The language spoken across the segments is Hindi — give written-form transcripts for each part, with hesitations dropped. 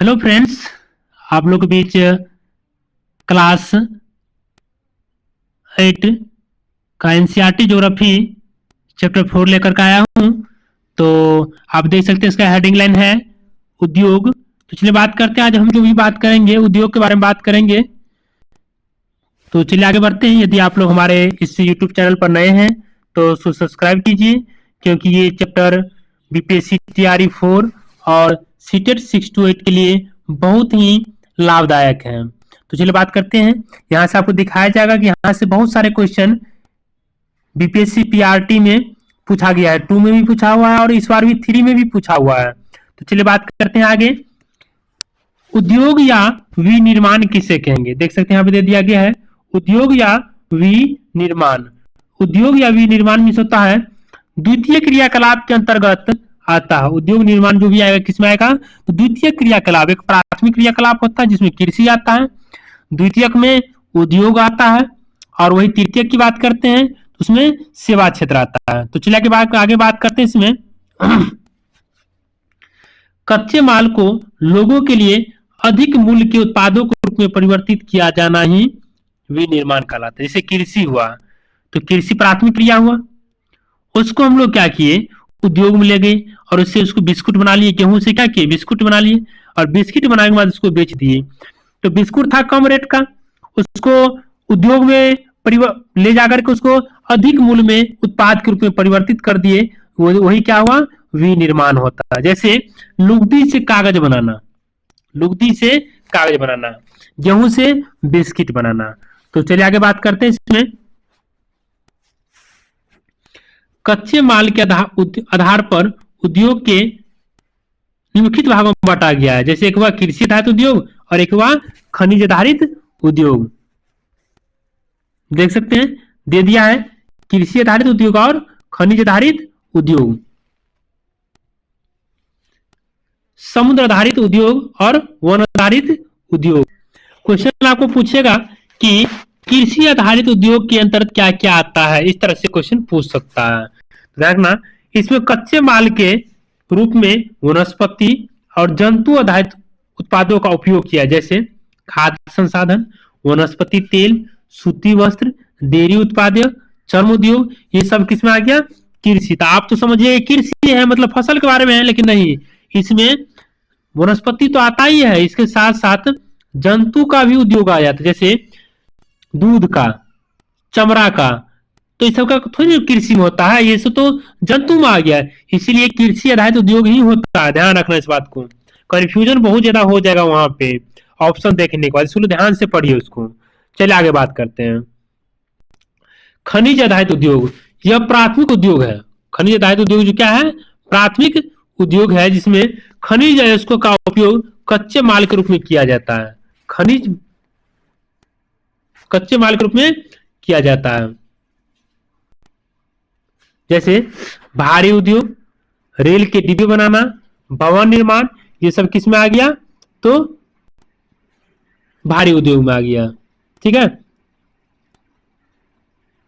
हेलो फ्रेंड्स, आप लोग के बीच क्लास 8 का एनसीईआरटी ज्योग्राफी चैप्टर 4 लेकर के आया हूँ। तो आप देख सकते हैं इसका हेडिंग लाइन है उद्योग। तो चलिए बात करते हैं। आज हम जो भी बात करेंगे उद्योग के बारे में बात करेंगे। तो चलिए आगे बढ़ते हैं। यदि आप लोग हमारे इस यूट्यूब चैनल पर नए हैं तो सब्सक्राइब कीजिए, क्योंकि ये चैप्टर बीपीएससी टीआरई 4 और सीटेट 6 to 8 के लिए बहुत ही लाभदायक है। तो चलिए बात करते हैं। यहाँ से आपको दिखाया जाएगा कि यहाँ से बहुत सारे क्वेश्चन बीपीएससी पीआरटी में पूछा गया है। 2 में भी पूछा हुआ है और इस बार भी 3 में भी पूछा हुआ है। तो चलिए बात करते हैं आगे। उद्योग या विनिर्माण किसे कहेंगे? देख सकते हैं यहाँ पे दे दिया गया है उद्योग या विनिर्माण। उद्योग या विनिर्माण में होता है द्वितीय क्रियाकलाप के अंतर्गत आता है। उद्योग निर्माण जो भी आएगा किसमें आएगा? तो द्वितीय क्रियाकलाप। एक प्राथमिक क्रियाकलाप होता है जिसमें कृषि आता है, द्वितीयक में उद्योग आता है, और वही तृतीयक की बात करते हैं तो उसमें सेवा क्षेत्र आता है। तो चलिए आगे बात करते हैं इसमें। कच्चे माल को लोगों के लिए अधिक मूल्य के उत्पादों के रूप में परिवर्तित किया जाना ही विनिर्माण कहलाता है। जैसे कृषि हुआ तो कृषि प्राथमिक क्रिया हुआ, उसको हम लोग क्या किए, उद्योग में ले गए और उससे उसको बिस्कुट बना लिए। गेहूं से क्या किए, बिस्कुट बना लिए, और बिस्किट बनाने के बाद उसको बेच दिए। तो बिस्कुट था कम रेट का, उसको उद्योग में ले जाकर के उसको अधिक मूल्य में उत्पाद के रूप में परिवर्तित कर दिए। वही क्या हुआ, विनिर्माण होता है। जैसे लुगदी से कागज बनाना, लुगदी से कागज बनाना, गेहूं से बिस्किट बनाना। तो चलिए आगे बात करते हैं इसमें। कच्चे माल के आधार पर उद्योग के निम्नलिखित भागों में बांटा गया है। जैसे एक हुआ कृषि आधारित उद्योग और एक हुआ खनिज आधारित उद्योग। देख सकते हैं दे दिया है कृषि आधारित उद्योग और खनिज आधारित उद्योग, समुद्र आधारित उद्योग और वन आधारित उद्योग। क्वेश्चन आपको पूछेगा कि कृषि आधारित उद्योग के अंतर्गत क्या क्या आता है, इस तरह से क्वेश्चन पूछ सकता है। देखना, इसमें कच्चे माल के रूप में वनस्पति और जंतु आधारित उत्पादों का उपयोग किया, जैसे खाद्य संसाधन, वनस्पति तेल, सूती वस्त्र, डेयरी उत्पाद, चर्म उद्योग। ये सब किसमें आ गया, कृषि। तो आप तो समझिए कृषि है मतलब फसल के बारे में है, लेकिन नहीं, इसमें वनस्पति तो आता ही है, इसके साथ साथ जंतु का भी उद्योग आ जाता है, जैसे दूध का, चमड़ा का। तो इस सब का थोड़ी कृषि में होता है, ये सब तो जंतु में आ गया है। इसीलिए कृषि आधारित उद्योग ही होता है। ध्यान रखना इस बात को, कंफ्यूजन बहुत ज्यादा हो जाएगा वहां पे ऑप्शन देखने के बाद, इसलिए ध्यान से पढ़िए उसको। चलिए आगे बात करते हैं। खनिज आधारित उद्योग, यह प्राथमिक उद्योग है। खनिज आधारित उद्योग जो क्या है, प्राथमिक उद्योग है, जिसमें खनिज अयस्कों का उपयोग कच्चे माल के रूप में किया जाता है। खनिज कच्चे माल के रूप में किया जाता है। जैसे भारी उद्योग, रेल के डिब्बे बनाना, भवन निर्माण, ये सब किस में आ गया, तो भारी उद्योग में आ गया। ठीक है,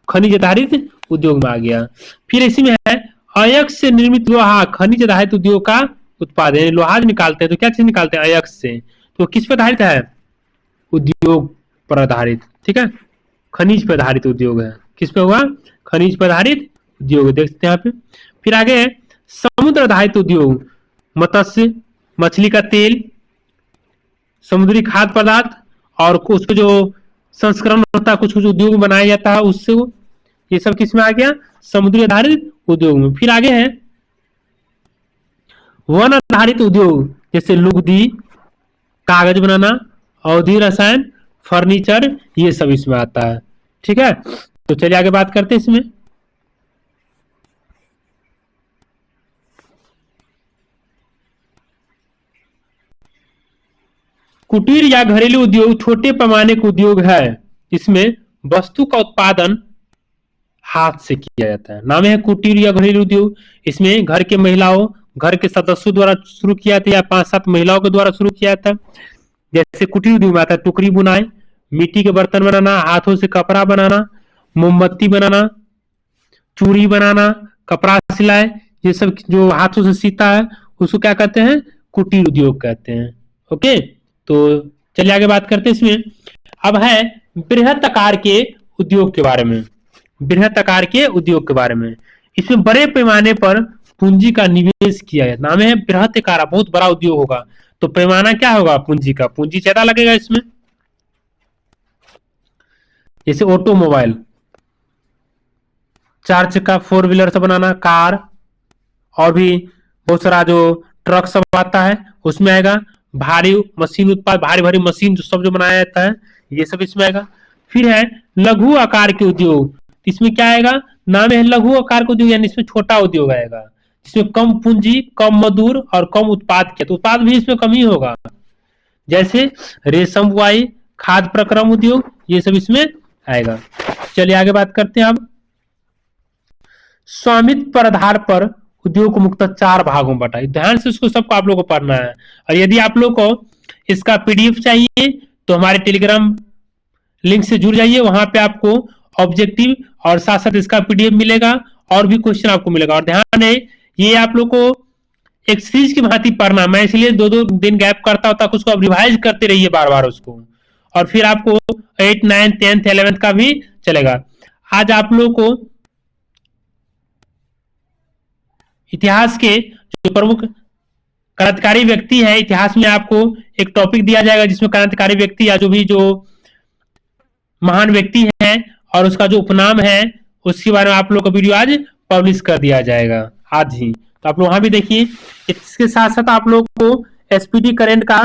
खनिज आधारित उद्योग में आ गया। फिर इसी में है अयस्क से निर्मित लोहा, खनिज आधारित उद्योग का उत्पादन। लोहा निकालते हैं तो क्या चीज निकालते हैं, अयस्क से। तो किस पर आधारित है, उद्योग पर आधारित। ठीक है, खनिज पर आधारित उद्योग है। किस पे हुआ, खनिज पर आधारित उद्योग, देख सकते हैं यहाँ पे। फिर आगे है समुद्र आधारित उद्योग, मत्स्य, मछली का तेल, समुद्री खाद्य पदार्थ, और उसको जो संस्करण होता है, कुछ कुछ उद्योग में बनाया जाता है उससे, ये सब किस में आ गया, समुद्री आधारित उद्योग में। फिर आगे है वन आधारित उद्योग, जैसे लुगदी, कागज बनाना, औषधि रसायन, फर्नीचर, ये सब इसमें आता है। ठीक है, तो चलिए आगे बात करते हैं इसमें। कुटीर या घरेलू उद्योग छोटे पैमाने का उद्योग है, इसमें वस्तु का उत्पादन हाथ से किया जाता है। नाम है कुटीर या घरेलू उद्योग। इसमें घर के महिलाओं, घर के सदस्यों द्वारा शुरू किया था या 5-7 महिलाओं के द्वारा शुरू किया था। जैसे कुटीर उद्योग में आता है टोकरी बुनाई, मिट्टी के बर्तन बनाना, हाथों से कपड़ा बनाना, मोमबत्ती बनाना, चूड़ी बनाना, कपड़ा सिलाई, ये सब जो हाथों से सीता है उसको क्या कहते हैं, कुटीर उद्योग कहते हैं। ओके, तो चलिए आगे बात करते हैं इसमें। अब है बृहत आकार के उद्योग के बारे में। बृहत आकार के उद्योग के बारे में, इसमें बड़े पैमाने पर पूंजी का निवेश किया है। नाम है बृहत आकार, बहुत बड़ा उद्योग होगा, तो पैमाना क्या होगा पूंजी का, पूंजी ज्यादा लगेगा इसमें। जैसे ऑटोमोबाइल, चार चक्का फोर व्हीलर से बनाना, कार, और भी बहुत सारा जो ट्रक सब आता है उसमें आएगा। भारी मशीन उत्पाद, भारी भारी मशीन जो सब जो बनाया जाता है, ये सब इसमें आएगा। फिर है लघु आकार के उद्योग, इसमें क्या आएगा, नाम है लघु आकार का उद्योग, यानी इसमें छोटा उद्योग आएगा, इसमें कम पूंजी, कम मजदूर और कम उत्पाद किया, तो उत्पाद भी इसमें कम ही होगा। जैसे रेशम बुआई, खाद्य प्रक्रम उद्योग, ये सब इसमें आएगा। चलिए आगे बात करते हैं अब। स्वामित्व पर आधार पर उद्योग को मुख्यतः चार भागों में बांटा है। ध्यान से इसको सबको आप लोग को पढ़ना है। और यदि आप लोग को इसका पीडीएफ चाहिए तो हमारे टेलीग्राम लिंक से जुड़ जाइए, वहां पे आपको ऑब्जेक्टिव और साथ साथ इसका पीडीएफ मिलेगा और भी क्वेश्चन आपको मिलेगा। और ध्यान है, ये आप लोग को एक सीरीज की भांति पढ़ना, मैं इसलिए दो दो दिन गैप करता हूं ताकि उसको आप रिवाइज करते रहिए बार बार उसको, और फिर आपको 8, 9, 10, 11 का भी चलेगा। आज आप लोग को इतिहास के जो प्रमुख क्रांतिकारी व्यक्ति है, इतिहास में आपको एक टॉपिक दिया जाएगा जिसमें क्रांतिकारी व्यक्ति या जो भी जो महान व्यक्ति है और उसका जो उपनाम है उसके बारे में आप लोग का वीडियो आज पब्लिश कर दिया जाएगा आज ही, तो आप लोग वहां भी देखिए। इसके साथ साथ आप लोग को एसपीटी करेंट का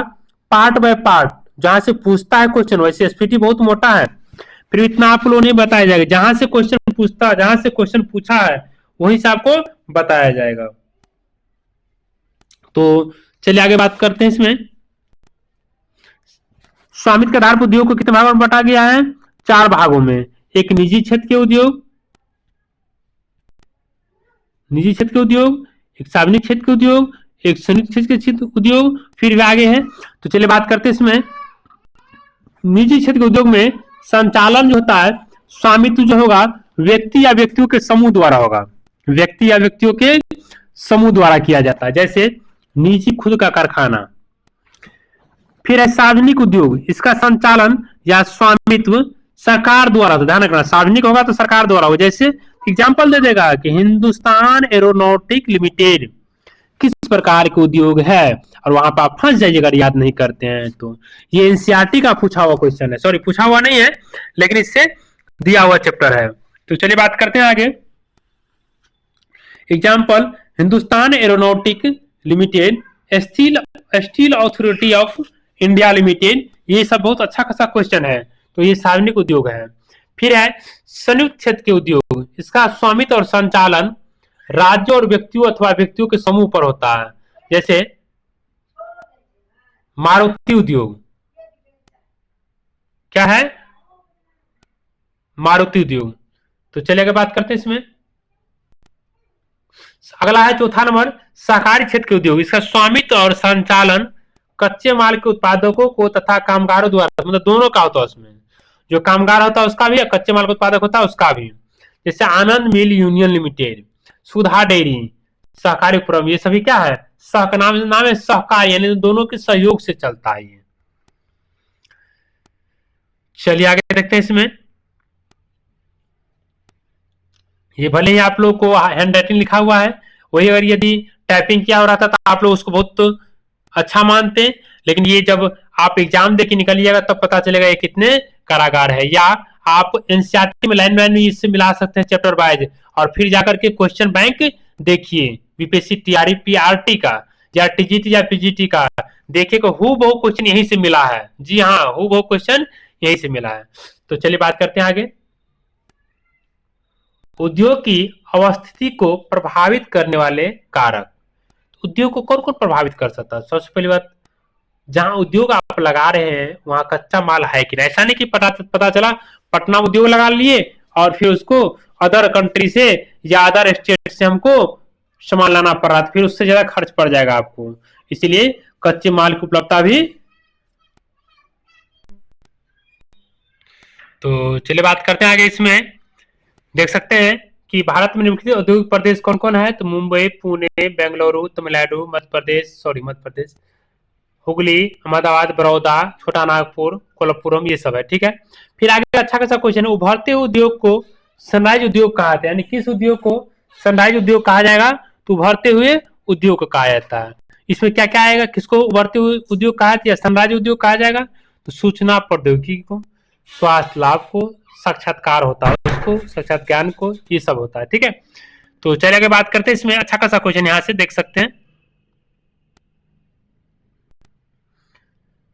पार्ट बाय पार्ट जहां से पूछता है क्वेश्चन, वैसे एसपीटी बहुत मोटा है, फिर इतना आप लोगों ने बताया जाएगा, जहां से क्वेश्चन पूछता है, जहां से क्वेश्चन पूछा है वहीं से आपको बताया जाएगा। तो चलिए आगे बात करते हैं इसमें। स्वामित्व के आधार पर उद्योग को कितने भागों में बांटा गया है, चार भागों में। एक निजी क्षेत्र के उद्योग, निजी क्षेत्र के उद्योग, एक सार्वजनिक क्षेत्र के उद्योग, एक संयुक्त क्षेत्र के उद्योग, फिर भी आगे है। तो चलिए बात करते हैं इसमें। निजी क्षेत्र के उद्योग में संचालन जो होता है, स्वामित्व जो होगा व्यक्ति या व्यक्तियों के समूह द्वारा होगा, व्यक्ति या व्यक्तियों के समूह द्वारा किया जाता है, जैसे निजी खुद का कारखाना। फिर है सार्वजनिक उद्योग, इसका संचालन या स्वामित्व सरकार द्वारा, तो ध्यान रखना सार्वजनिक होगा तो सरकार द्वारा हो। जैसे एग्जांपल दे देगा कि हिंदुस्तान एरोनॉटिक लिमिटेड किस प्रकार के उद्योग है, और वहां पर आप फंस जाइए अगर याद नहीं करते हैं तो। ये एनसीईआरटी का पूछा हुआ क्वेश्चन है, सॉरी पूछा हुआ नहीं है लेकिन इससे दिया हुआ चैप्टर है। तो चलिए बात करते हैं आगे। Example, Hindustan aeronautic limited, steel authority of India limited, ये सब बहुत अच्छा खासा क्वेश्चन है, तो ये सार्वजनिक उद्योग है। फिर है संयुक्त क्षेत्र के उद्योग, इसका स्वामित्व और संचालन राज्यों और व्यक्तियों अथवा व्यक्तियों के समूह पर होता है, जैसे मारुति उद्योग, क्या है, मारुति उद्योग। तो चलिए बात करते हैं इसमें। अगला है चौथा नंबर, सहकारी क्षेत्र के उद्योग, इसका स्वामित्व और संचालन कच्चे माल के उत्पादकों को तथा कामगारों द्वारा, मतलब दोनों का होता है उसमें, जो कामगार होता है उसका भी, कच्चे माल का उत्पादक होता है उसका भी। जैसे आनंद मिल यूनियन लिमिटेड, सुधा डेयरी, सहकारी उपक्रम, ये सभी क्या है, सह का नाम है सहकार, यानी दोनों के सहयोग से चलता है ये। चलिए आगे देखते हैं इसमें। ये भले ही आप लोग को हैंड राइटिंग लिखा हुआ है, वही अगर यदि टाइपिंग किया हो रहा था तो आप लोग उसको बहुत अच्छा मानते, लेकिन ये जब आप एग्जाम देके निकलिएगा तब पता चलेगा ये कितने कारागार है। या आप एनसीईआरटी में लाइन बाय इससे मिला सकते हैं चैप्टर वाइज, और फिर जाकर के क्वेश्चन बैंक देखिए बीपीएससी टीआरई पीआरटी का या टीजीटी या पीजीटी का, देखिए को हु बहु क्वेश्चन यहीं से मिला है। जी हाँ, हु बहु क्वेश्चन यहीं से मिला है। तो चलिए बात करते हैं आगे। उद्योग की अवस्थिति को प्रभावित करने वाले कारक, उद्योग को कौन कौन प्रभावित कर सकता है। सबसे पहली बात, जहां उद्योग आप लगा रहे हैं वहां कच्चा माल है कि नहीं। ऐसा नहीं कि पता चला पटना उद्योग लगा लिए और फिर उसको अदर कंट्री से या अदर स्टेट से हमको सामान लाना पड़ रहा, फिर उससे ज्यादा खर्च पड़ जाएगा आपको, इसलिए कच्चे माल की उपलब्धता भी। तो चलिए बात करते हैं आगे। इसमें देख सकते हैं कि भारत में निम्नलिखित औद्योगिक प्रदेश कौन कौन है, तो मुंबई, पुणे, बेंगलुरु, तमिलनाडु, मध्य प्रदेश हुगली, अहमदाबाद, बड़ौदा, छोटा नागपुर, कोल्हापुरम, ये सब है। ठीक है, फिर आगे अच्छा खासा क्वेश्चन है, उभरते उद्योग को सनराइज उद्योग कहा जाता है, यानी किस उद्योग को सनराइज उद्योग कहा जाएगा? तो उभरते हुए उद्योग को कहा जाता है। इसमें क्या क्या आएगा? किसको उभरते हुए उद्योग कहा जाता है, सनराइज उद्योग कहा जाएगा? तो सूचना प्रौद्योगिकी को, स्वास्थ्य लाभ को, साक्षात्कार होता है उसको, साक्षात ज्ञान को, ये सब होता है। ठीक है, तो चलिए आगे बात करते हैं। इसमें अच्छा खासा क्वेश्चन यहाँ से देख सकते हैं।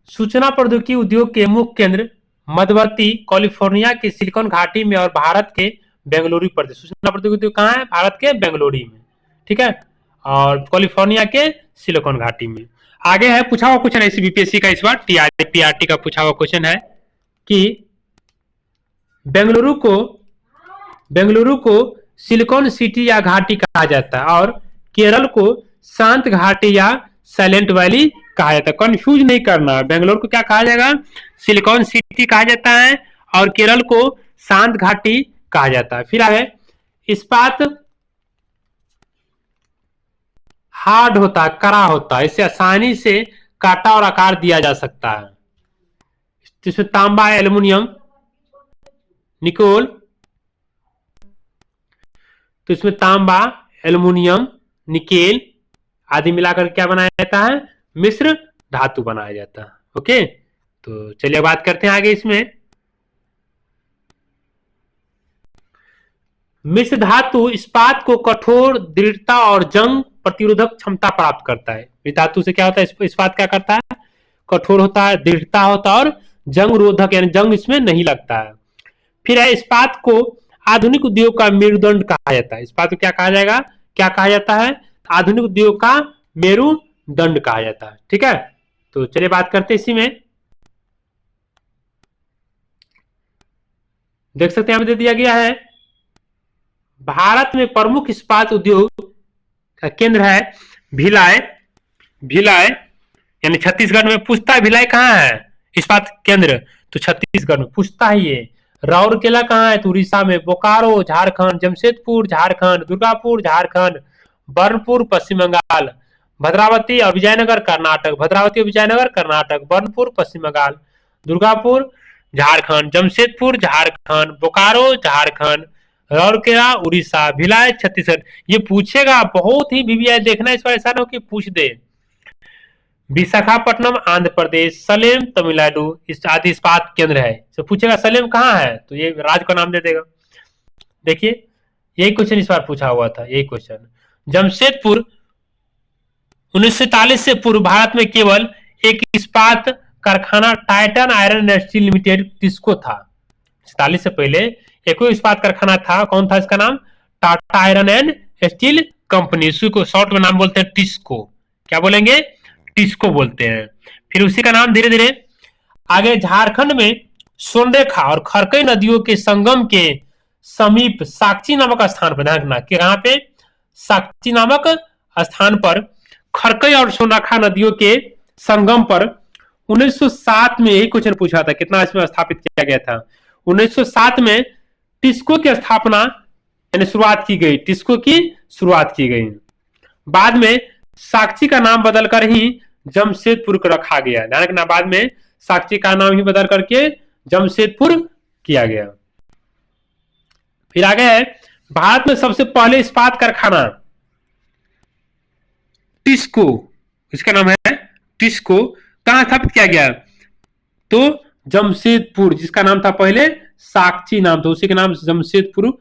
सूचना प्रौद्योगिकी उद्योग के मुख्य केंद्र मध्यवर्ती कैलिफोर्निया के सिलिकॉन घाटी में और भारत के बेंगलुरु प्रदेश। सूचना प्रौद्योगिकी उद्योग कहाँ है? भारत के बेंगलुरु में। ठीक है, और कैलिफोर्निया के सिलिकॉन घाटी में। आगे है, पूछा हुआ क्वेश्चन है इसी बीपीएससी का, इस बार पीआरटी का पूछा हुआ क्वेश्चन है कि बेंगलुरु को सिलिकॉन सिटी या घाटी कहा जाता है और केरल को शांत घाटी या साइलेंट वैली कहा जाता है। कंफ्यूज नहीं करना, बेंगलुरु को क्या कहा जाएगा? सिलिकॉन सिटी कहा जाता है और केरल को शांत घाटी कहा जाता है। फिर आगे, इस्पात हार्ड होता है, कड़ा होता है, इसे आसानी से काटा और आकार दिया जा सकता है। जिसमें तांबा, एल्युमिनियम, निकोल, तो इसमें तांबा, एल्युमिनियम, निकेल आदि मिलाकर क्या बनाया जाता है? मिश्र धातु बनाया जाता है। ओके, तो चलिए बात करते हैं आगे। इसमें मिश्र धातु इस्पात को कठोर, दृढ़ता और जंग प्रतिरोधक क्षमता प्राप्त करता है। इस धातु से क्या होता है? इस्पात क्या करता है? कठोर होता है, दृढ़ता होता है और जंग रोधक, यानी जंग इसमें नहीं लगता है। फिर है, इस्पात को आधुनिक उद्योग का मेरुदंड कहा जाता है। इस्पात को क्या कहा जाएगा? क्या कहा जाता है? आधुनिक उद्योग का मेरुदंड कहा जाता है। ठीक है, तो चलिए बात करते हैं इसी में। देख सकते हैं, यहाँ दे दिया गया है, भारत में प्रमुख इस्पात उद्योग का केंद्र है भिलाई, यानी छत्तीसगढ़ में। पूछता है भिलाई कहाँ है इस्पात केंद्र? तो छत्तीसगढ़ में पूछता है ये। राउरकेला कहाँ है? तो उड़ीसा में। बोकारो झारखंड, जमशेदपुर झारखंड, दुर्गापुर झारखंड, बर्नपुर पश्चिम बंगाल, भद्रावती और विजयनगर कर्नाटक, बर्नपुर पश्चिम बंगाल, दुर्गापुर झारखंड, जमशेदपुर झारखंड, बोकारो झारखंड, राउरकेला उड़ीसा, भिलाई छत्तीसगढ़। ये पूछेगा बहुत ही बीबीआई देखना, इस बार ऐसा ना हो कि पूछ दे। विशाखापट्टनम आंध्र प्रदेश, सलेम तमिलनाडु, इस आदि इस्पात केंद्र है। तो पूछेगा सलेम कहाँ है? तो ये राज्य का नाम दे देगा। देखिए, यही क्वेश्चन इस बार पूछा हुआ था, यही क्वेश्चन। जमशेदपुर 1947 से पूर्व भारत में केवल एक इस्पात कारखाना Titan iron and steel limited TISCO था। 47 से पहले एक इस्पात कारखाना था, कौन था? इसका नाम Tata iron and steel company, इसी को शॉर्ट में नाम बोलते हैं टिस्को। क्या बोलेंगे? टिस्को बोलते हैं। फिर उसी का नाम धीरे धीरे आगे झारखंड में सोनरेखा और खरकई नदियों के संगम के समीप साक्षी नामक स्थान पर, ध्यान रखना कि यहाँ पे साक्षी नामक स्थान पर खरकई और सोनरेखा नदियों के संगम पर 1907 में यही क्वेश्चन पूछा था, कितना इसमें स्थापित किया गया था? 1907 में टिस्को की स्थापना यानी शुरुआत की गई, टिस्को की शुरुआत की गई। बाद में साक्षी का नाम बदलकर ही जमशेदपुर को रखा गया। ध्यान रखना, बाद में साक्षी का नाम ही बदल करके जमशेदपुर किया गया। फिर आगे है, भारत में सबसे पहले इस्पात कारखाना टिस्को, इसका नाम है टिस्को, कहां स्थापित किया गया? तो जमशेदपुर, जिसका नाम था पहले साक्षी नाम था, उसी के नाम जमशेदपुर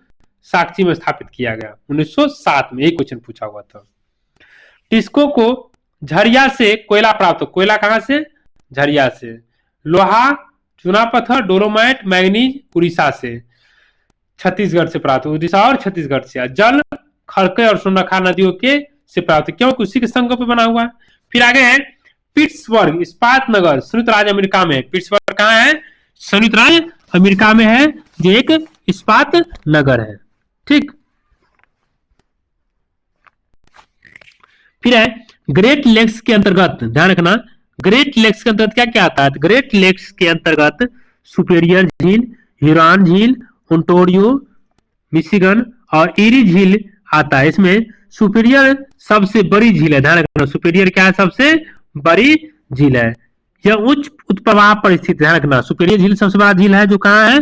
साक्षी में स्थापित किया गया 1907 में। एक क्वेश्चन पूछा हुआ था। टिस्को को झरिया से कोयला प्राप्त हो, कोयला कहां से? झरिया से। लोहा, चूना पत्थर, डोलोमाइट, मैग्नीज उड़ीसा से, छत्तीसगढ़ से प्राप्त, उड़ीसा और छत्तीसगढ़ से। जल खड़के और सोनरेखा नदियों के से प्राप्त, क्योंकि उसी के संगम पे बना हुआ है। फिर आगे है पिट्सबर्ग इस्पात नगर, संयुक्त राज्य अमेरिका में। पिट्सबर्ग कहाँ है? संयुक्त राज्य अमेरिका में है, जो एक इस्पात नगर है। ठीक, फिर है ग्रेट लेक्स के अंतर्गत, ध्यान रखना, ग्रेट लेक्स के अंतर्गत क्या क्या आता है? ग्रेट लेक्स के अंतर्गत सुपेरियर झील, ह्यूरॉन झील, ओंटारियो, मिशिगन और ईरी झील आता है। इसमें सुपेरियर सबसे बड़ी झील है, ध्यान रखना, सुपेरियर क्या है? सबसे बड़ी झील है। यह उच्च उद्प्रवाह पर स्थित है, रखना सुपेरियर झील सबसे बड़ा झील है जो कहाँ है,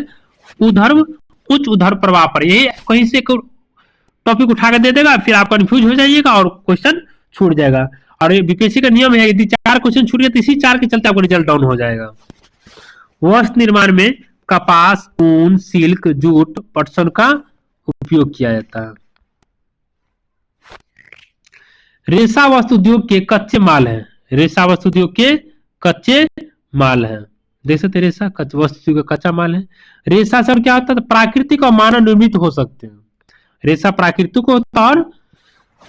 उच्च उधर प्रवाह पर। ये कहीं से टॉपिक उठा कर दे देगा, फिर आप कंफ्यूज हो जाइएगा और क्वेश्चन छूट जाएगा। और ये बीपीएससी का नियम है, यदि 4 क्वेश्चन छूट गए तो इसी 4 के चलते आपको रिजल्ट डाउन हो जाएगा। वस्त्र निर्माण में कपास, ऊन, सिल्क, जूट, पटसन का उपयोग किया जाता है। रेशा वस्त्र उद्योग के कच्चे माल है, रेशा वस्त्र उद्योग के कच्चे माल है। देख सकते रेशा वस्तु का कच्चा माल है। रेशा सर क्या होता है, प्राकृतिक और मानव निर्मित हो सकते हैं। रेशा प्राकृतिक होता है और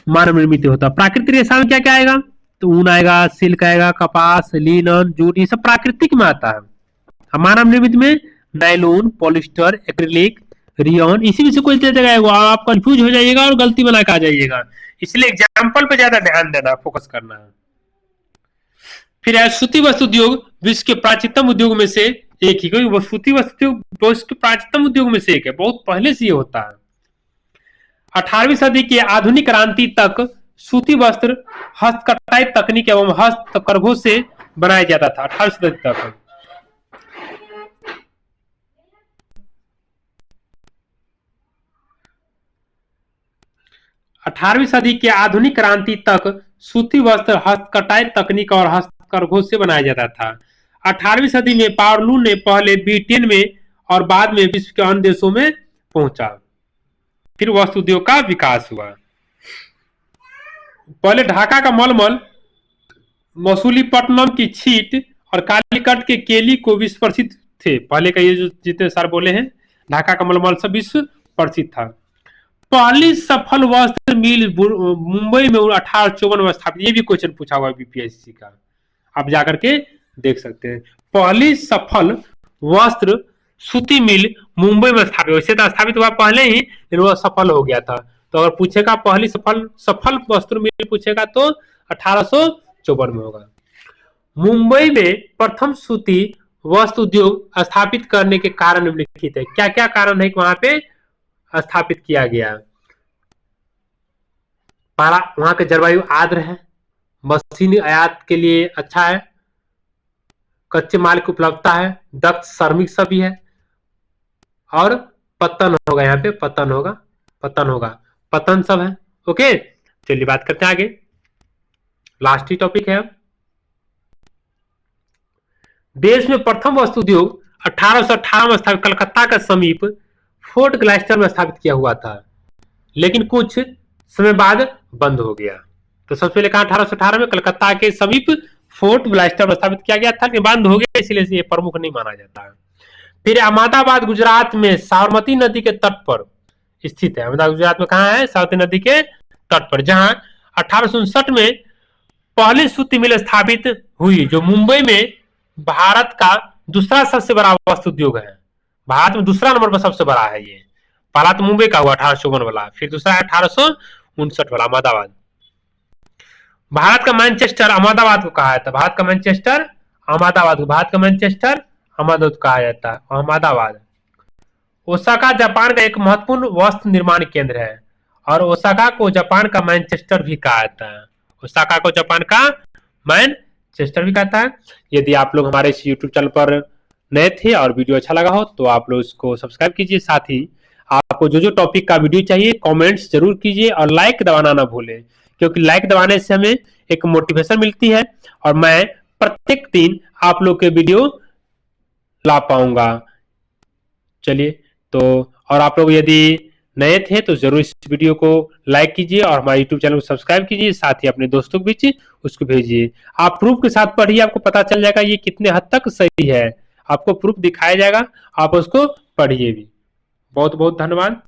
मानव निर्मित होता है। प्राकृतिक रेशा में क्या क्या आएगा, तो ऊन आएगा, सिल्क आएगा, कपास, लिनन, जूट, ये सब प्राकृतिक में आता है। मानव निर्मित में नायलॉन, पॉलिस्टर, एक्रिलिक, रियन, इसी में से कोई दे देगा, आप कंफ्यूज हो जाइएगा और गलती बना के आ जाइएगा। इसलिए एग्जाम्पल पे ज्यादा ध्यान देना, फोकस करना है। फिर है सूती वस्त्र उद्योग विश्व के प्राचीनतम उद्योग में से एक ही, क्योंकि सूती वस्त्र विश्व के प्राचीनतम उद्योग में से एक है, बहुत पहले से ये होता है। 18वीं सदी की आधुनिक क्रांति तक सूती वस्त्र हस्तकताई तकनीक एवं हस्तकरघों से बनाया जाता था। 18वीं सदी तक 18वीं सदी के आधुनिक क्रांति तक सूती वस्त्र हस्तकताई तकनीक और हस्तकरघों से बनाया जाता था। 18वीं सदी में पावरलूम ने पहले ब्रिटेन में और बाद में विश्व के अन्य देशों में पहुंचा। फिर वस्त्र उद्योग का विकास हुआ। पहले ढाका का मलमल, मसूलीपट्टनम की छीट और कालीकट के केली को विश्व प्रसिद्ध थे। पहले का ये जो जितने सर बोले हैं, ढाका का मलमल सब विश्व प्रसिद्ध था। पहली सफल वस्त्र मिल मुंबई में 1854 में स्थापित। ये भी क्वेश्चन पूछा हुआ है बीपीएससी का, आप जाकर के देख सकते हैं। पहली सफल वस्त्र सूती मिल मुंबई में स्थापित, वैसे तो स्थापित हुआ पहले ही, लेकिन वह सफल हो गया था। तो अगर पूछेगा पहली सफल वस्त्र मिल पूछेगा तो 1854 में होगा। मुंबई में प्रथम सूती वस्त्र उद्योग स्थापित करने के कारण निम्नलिखित है। क्या क्या कारण है कि वहां पे स्थापित किया गया। पहला, वहां का जलवायु आर्द्र है, मशीनी आयात के लिए अच्छा है, कच्चे माल की उपलब्धता है, दक्ष श्रमिक सभी है, और पतन होगा, यहाँ पे पतन होगा, पतन सब है। ओके, चलिए बात करते हैं आगे। लास्ट ही टॉपिक है। देश में प्रथम वस्त्र उद्योग 1818 में स्थापित कलकत्ता के समीप फोर्ट ग्लाइस्टर में स्थापित किया हुआ था, लेकिन कुछ समय बाद बंद हो गया। तो सबसे पहले कहा 1818 में कलकत्ता के समीप फोर्ट ग्लाइस्टर में स्थापित किया गया था, लेकिन बंद हो गया, इसलिए ये प्रमुख नहीं माना जाता है। फिर अहमदाबाद गुजरात में साबरमती नदी के तट पर स्थित है। अहमदाबाद गुजरात में कहाँ है, साबरमती नदी के तट पर, जहां 1859 में पहली सूती मिल स्थापित हुई, जो मुंबई में भारत का दूसरा सबसे बड़ा वस्त्र उद्योग है। भारत में दूसरा नंबर पर सबसे बड़ा है ये। पहला तो मुंबई का हुआ 1854 वाला, फिर दूसरा है 1859 वाला अहमदाबाद। भारत का मैनचेस्टर अहमदाबाद को कहा जाता है। भारत का मैनचेस्टर अहमदाबाद को, भारत का मैनचेस्टर अहमदाबाद कहा जाता है, अहमदाबाद। ओसाका जापान का एक महत्वपूर्ण वस्त्र निर्माण केंद्र है, और ओसाका को जापान का मैनचेस्टर भी कहा जाता है। ओसाका को जापान का मैनचेस्टर भी कहता है। यदि आप लोग हमारे इस यूट्यूब चैनल पर नए थे और वीडियो अच्छा लगा हो तो आप लोग इसको सब्सक्राइब कीजिए। साथ ही आपको जो जो टॉपिक का वीडियो चाहिए कमेंट्स जरूर कीजिए, और लाइक दबाना ना भूलें, क्योंकि लाइक दबाने से हमें एक मोटिवेशन मिलती है और मैं प्रत्येक दिन आप लोग के वीडियो ला पाऊंगा। चलिए, तो और आप लोग यदि नए थे तो जरूर इस वीडियो को लाइक कीजिए और हमारे यूट्यूब चैनल को सब्सक्राइब कीजिए। साथ ही अपने दोस्तों के बीच उसको भेजिए। आप प्रूफ के साथ पढ़िए, आपको पता चल जाएगा ये कितने हद तक सही है, आपको प्रूफ दिखाया जाएगा, आप उसको पढ़िए भी। बहुत बहुत धन्यवाद।